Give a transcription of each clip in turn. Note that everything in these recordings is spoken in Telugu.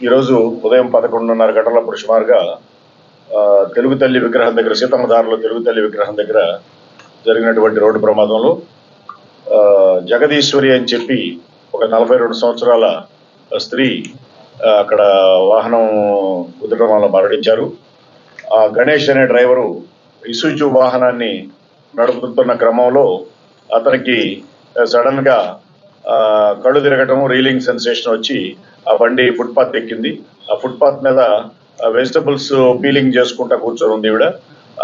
ఈరోజు ఉదయం 11:30 గంటలప్పుడు సుమారుగా తెలుగు తల్లి విగ్రహం దగ్గర, సీతమ్మదారిలో తెలుగు తల్లి విగ్రహం దగ్గర జరిగినటువంటి రోడ్డు ప్రమాదంలో జగదీశ్వరి అని చెప్పి ఒక 42 సంవత్సరాల స్త్రీ అక్కడ వాహనం గుద్దడం వల్ల మరణించారు. ఆ గణేష్ అనే డ్రైవరు ఇసుజు వాహనాన్ని నడుపుతున్న క్రమంలో అతనికి సడన్ గా కళ్ళు తిరగటం, రీలింగ్ సెన్సేషన్ వచ్చి ఆ బండి ఫుట్పాత్ ఎక్కింది. ఆ ఫుట్పాత్ మీద వెజిటబుల్స్ పీలింగ్ చేసుకుంటా కూర్చొని ఉంది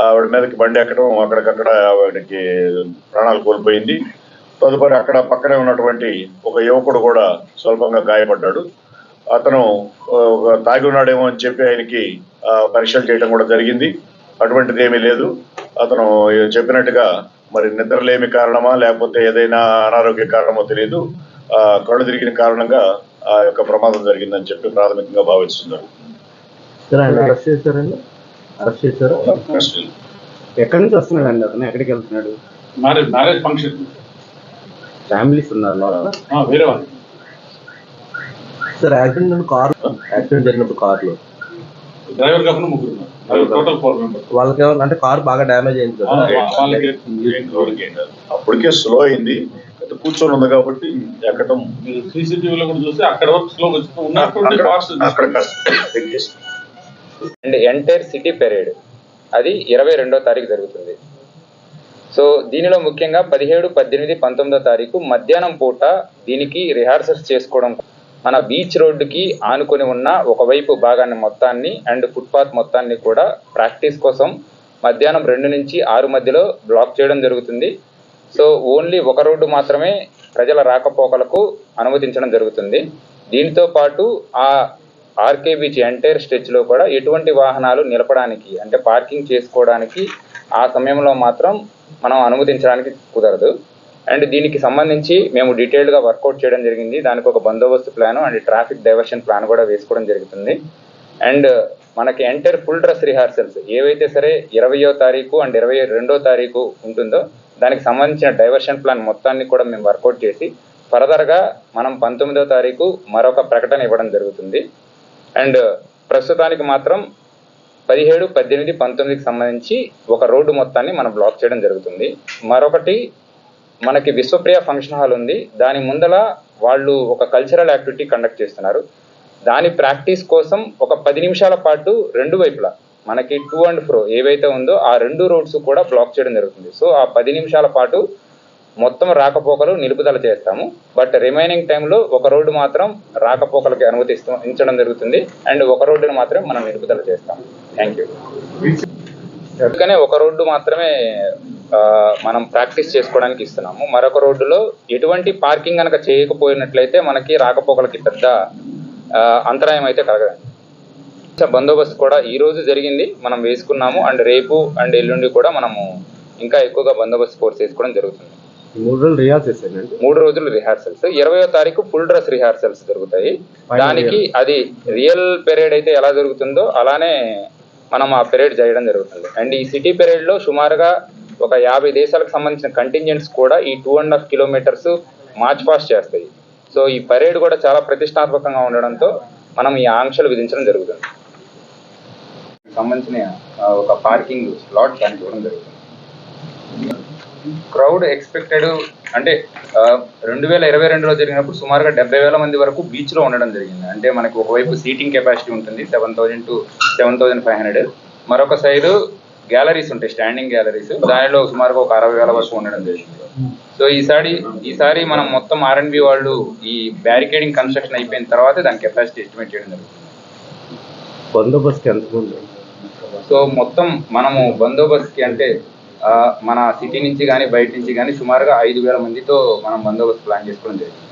ఆవిడ మీదకి బండి ఎక్కడం, అక్కడికక్కడ ఆవిడకి ప్రాణాలు కోల్పోయింది. తదుపరి అక్కడ పక్కనే ఉన్నటువంటి ఒక యువకుడు కూడా స్వల్పంగా గాయపడ్డాడు. అతను తాగి ఉన్నాడేమో అని చెప్పి ఆయనకి పరీక్షలు చేయడం కూడా జరిగింది. అటువంటిది ఏమీ లేదు. అతను చెప్పినట్టుగా మరి నిద్రలేమి కారణమా లేకపోతే ఏదైనా అనారోగ్య కారణమో తెలియదు, కళ్ళు తిరిగిన కారణంగా ఆ యొక్క ప్రమాదం జరిగిందని చెప్పి ప్రాథమికంగా భావిస్తున్నారు. ఎక్కడి నుంచి వస్తున్నాడు అతను? ఎక్కడికి వెళ్తున్నాడు? Marriage function. ఫ్యామిలీస్ ఉన్నారు వేరే వాళ్ళు. సార్ యాక్సిడెంట్ జరిగినప్పుడు కార్లో డ్రైవర్ కాకుండా ముగ్గురు, టోటల్ 4 మెంబర్స్. వాళ్ళకి అంటే కార్ బాగా డ్యామేజ్ అయింది కదా? అప్పటికే స్లో అయింది, కూర్చొని ఉంది కాబట్టి ఎక్కడం. సీసీటీవీలో కూడా చూస్తే అక్కడ వరకు slow and entire city parade అది 22వ తారీఖు జరుగుతుంది. సో దీనిలో ముఖ్యంగా 17, 18, 19వ తారీఖు మధ్యాహ్నం పూట దీనికి రిహార్సల్స్ చేసుకోవడం, మన బీచ్ రోడ్డుకి ఆనుకొని ఉన్న ఒకవైపు భాగాన్ని మొత్తాన్ని అండ్ ఫుట్పాత్ మొత్తాన్ని కూడా ప్రాక్టీస్ కోసం మధ్యాహ్నం 2 నుంచి 6 మధ్యలో బ్లాక్ చేయడం జరుగుతుంది. సో ఓన్లీ ఒక రోడ్డు మాత్రమే ప్రజల రాకపోకలకు అనుమతించడం జరుగుతుంది. దీంతో పాటు ఆ ఆర్కే బీచ్ ఎంటైర్ స్ట్రెచ్లో కూడా ఎటువంటి వాహనాలు నిలపడానికి అంటే పార్కింగ్ చేసుకోవడానికి ఆ సమయంలో మాత్రం మనం అనుమతించడానికి కుదరదు. అండ్ దీనికి సంబంధించి మేము డీటెయిల్డ్గా వర్కౌట్ చేయడం జరిగింది. దానికి ఒక బందోబస్తు plan and traffic diversion plan కూడా వేసుకోవడం జరుగుతుంది. అండ్ మనకి ఎంటైర్ ఫుల్ డ్రెస్ రిహార్సల్స్ ఏవైతే సరే 20వ తారీఖు అండ్ 22వ తారీఖు ఉంటుందో దానికి సంబంధించిన డైవర్షన్ ప్లాన్ మొత్తాన్ని కూడా మేము వర్కౌట్ చేసి ఫర్దర్గా మనం 19వ తారీఖు మరొక ప్రకటన ఇవ్వడం జరుగుతుంది. అండ్ ప్రస్తుతానికి మాత్రం 17, 18, 19కి సంబంధించి ఒక రోడ్డు మొత్తాన్ని మనం బ్లాక్ చేయడం జరుగుతుంది. మరొకటి మనకి విశ్వప్రియ ఫంక్షన్ హాల్ ఉంది. దాని ముందల వాళ్ళు ఒక కల్చరల్ యాక్టివిటీ కండక్ట్ చేస్తున్నారు. దాని ప్రాక్టీస్ కోసం ఒక 10 నిమిషాల పాటు 2 వైపులా మనకి టు అండ్ ఫ్రో ఏవైతే ఉందో ఆ 2 రోడ్స్ కూడా బ్లాక్ చేయడం జరుగుతుంది. సో ఆ 10 నిమిషాల పాటు మొత్తం రాకపోకలు నిలుపుదల చేస్తాము. బట్ రిమైనింగ్ టైంలో ఒక రోడ్డు మాత్రం రాకపోకలకి అనుమతించడం జరుగుతుంది అండ్ ఒక రోడ్డును మాత్రమే మనం నిలుపుదల చేస్తాము. Thank you. అందుకనే ఒక రోడ్డు మాత్రమే మనం ప్రాక్టీస్ చేసుకోవడానికి ఇస్తున్నాము. మరొక రోడ్డులో ఎటువంటి పార్కింగ్ కనుక చేయకపోయినట్లయితే మనకి రాకపోకలకి పెద్ద అంతరాయం అయితే కలగదండి. బందోబస్తు కూడా ఈ రోజు జరిగింది, మనం వేసుకున్నాము. అండ్ రేపు అండ్ ఎల్లుండి కూడా మనము ఇంకా ఎక్కువగా బందోబస్తు ఫోర్స్ వేసుకోవడం జరుగుతుంది. 3 రోజులు రిహార్సల్స్. 20వ తారీఖు ఫుల్ డ్రెస్ రిహార్సల్స్ జరుగుతాయి. దానికి అది రియల్ పెరేడ్ అయితే ఎలా జరుగుతుందో అలానే మనం ఆ పెరేడ్ చేయడం జరుగుతుంది. అండ్ ఈ సిటీ పెరేడ్ లో సుమారుగా ఒక 50 దేశాలకు సంబంధించిన కంటింజెంట్స్ కూడా ఈ 2.5 కిలోమీటర్స్ మార్చ్ పాస్ట్ చేస్తాయి. సో ఈ పరేడ్ కూడా చాలా ప్రతిష్టాత్మకంగా ఉండడంతో మనం ఈ ఆంక్షలు విధించడం జరుగుతుంది. సంబంధించిన ఒక పార్కింగ్ స్లాట్ దానికి ఇవ్వడం జరుగుతుంది. క్రౌడ్ ఎక్స్పెక్టెడ్ అంటే 2022లో జరిగినప్పుడు సుమారుగా 70,000 మంది వరకు బీచ్లో ఉండడం జరిగింది. అంటే మనకు ఒకవైపు సీటింగ్ కెపాసిటీ ఉంటుంది 7,000 to 7,500, మరొక సైడ్ గ్యాలరీస్ ఉంటాయి, స్టాండింగ్ గ్యాలరీస్. దానిలో సుమారుగా ఒక 60,000 వరకు ఉండడం జరిగింది. సో ఈసారి మనం మొత్తం R&B వాళ్ళు ఈ బ్యారికేడింగ్ కన్స్ట్రక్షన్ అయిపోయిన తర్వాత దాని కెపాసిటీ ఎస్టిమేట్ చేయడం జరుగుతుంది. బందోబస్తుకి ఎంత? సో మొత్తం మనము బందోబస్తుకి అంటే మన సిటీ నుంచి కానీ బయట నుంచి కానీ సుమారుగా 5,000 మందితో మనం బందోబస్తు ప్లాన్ చేసుకోవడం జరిగింది.